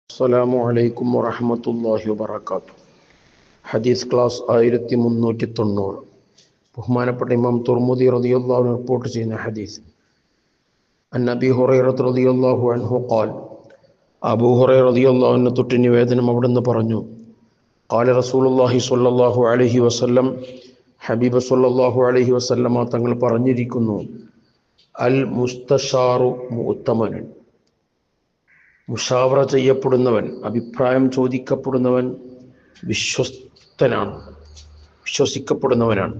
അസ്സലാമു അലൈക്കും വറഹ്മത്തുള്ളാഹി വബറകാതുഹു. ഹദീസ് ക്ലാസ് 1390. ബഹുമാനപ്പെട്ട ഇമാം തുർമുദി റളിയല്ലാഹു അൻഹു റിപ്പോർട്ട് ചെയ്യുന്ന ഹദീസ്. അൻ അബീ ഹുറൈറ റളിയല്ലാഹു അൻഹു ഖാൽ, അബൂ ഹുറൈറ റളിയല്ലാഹു അൻഹു തൊട്ട് നിവേദനം അവിടുന്ന് പറഞ്ഞു, ഖാല റസൂലുള്ളാഹി സ്വല്ലല്ലാഹു അലൈഹി വസല്ലം, ഹബീബ് സ്വല്ലല്ലാഹു അലൈഹി വസല്ലമ തങ്ങൾ പറഞ്ഞിരിക്കുന്നു, അൽ മുസ്തശാറു മുഅ്തമനൻ, മുഷാവറ ചെയ്യപ്പെടുന്നവൻ, അഭിപ്രായം ചോദിക്കപ്പെടുന്നവൻ വിശ്വസിക്കപ്പെടുന്നവനാണ്.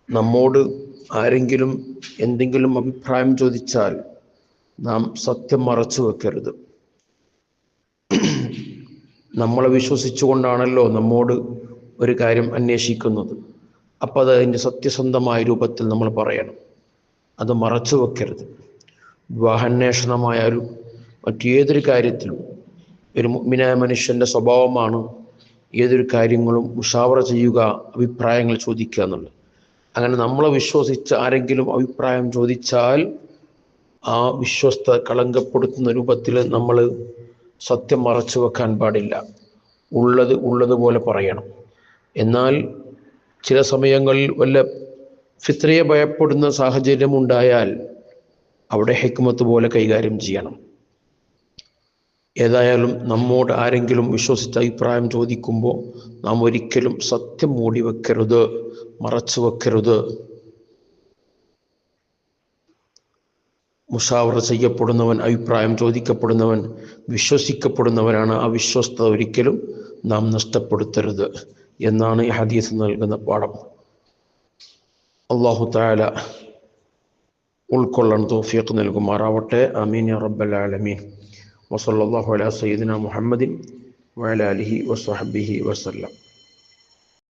നമ്മോട് ആരെങ്കിലും എന്തെങ്കിലും അഭിപ്രായം ചോദിച്ചാൽ നാം സത്യം മറച്ചു വെക്കരുത്. നമ്മളെ വിശ്വസിച്ചുകൊണ്ടാണല്ലോ നമ്മോട് ഒരു കാര്യം അന്വേഷിക്കുന്നത്. അപ്പോൾ അത് അതിൻ്റെ സത്യസന്ധമായ രൂപത്തിൽ നമ്മൾ പറയണം, അത് മറച്ചു വെക്കരുത്. വിവാഹാന്വേഷണമായാലും മറ്റേതൊരു കാര്യത്തിലും ഒരു മുഅ്മിനായ മനുഷ്യൻ്റെ സ്വഭാവമാണ് ഏതൊരു കാര്യങ്ങളും മുഷാവറ ചെയ്യുക, അഭിപ്രായങ്ങൾ ചോദിക്കുക എന്നുള്ളത്. അങ്ങനെ നമ്മളെ വിശ്വസിച്ച് ആരെങ്കിലും അഭിപ്രായം ചോദിച്ചാൽ ആ വിശ്വസ്ത കളങ്കപ്പെടുത്തുന്ന രൂപത്തിൽ നമ്മൾ സത്യം മറച്ചു വെക്കാൻ പാടില്ല. ഉള്ളതുപോലെ പറയണം. എന്നാൽ ചില സമയങ്ങളിൽ വല്ല ഫിത്നയെ ഭയപ്പെടുന്ന സാഹചര്യം ഉണ്ടായാൽ അവിടെ ഹിക്മത്ത് പോലെ കൈകാര്യം ചെയ്യണം. ഏതായാലും നമ്മോട് ആരെങ്കിലും വിശ്വസിച്ച അഭിപ്രായം ചോദിക്കുമ്പോൾ നാം ഒരിക്കലും സത്യം മൂടി വെക്കരുത്, മറച്ചു വെക്കരുത്. മുഷാവറ ചെയ്യപ്പെടുന്നവൻ, അഭിപ്രായം ചോദിക്കപ്പെടുന്നവൻ വിശ്വസിക്കപ്പെടുന്നവനാണ്. ആ വിശ്വസ്തത ഒരിക്കലും നാം നഷ്ടപ്പെടുത്തരുത് എന്നാണ് ഈ ഹദീസ് നൽകുന്ന പാഠം. അല്ലാഹു തആല ഉൾക്കൊള്ളാൻ തൗഫീഖ് നൽകുമാറാവട്ടെ. ആമീൻ യാ റബ്ബൽ ആലമീൻ. വസല്ലല്ലാഹു അലാ സയ്യിദിനാ മുഹമ്മദിൻ വഅലാ ആലിഹി വസഹ്ബിഹി വസല്ലം.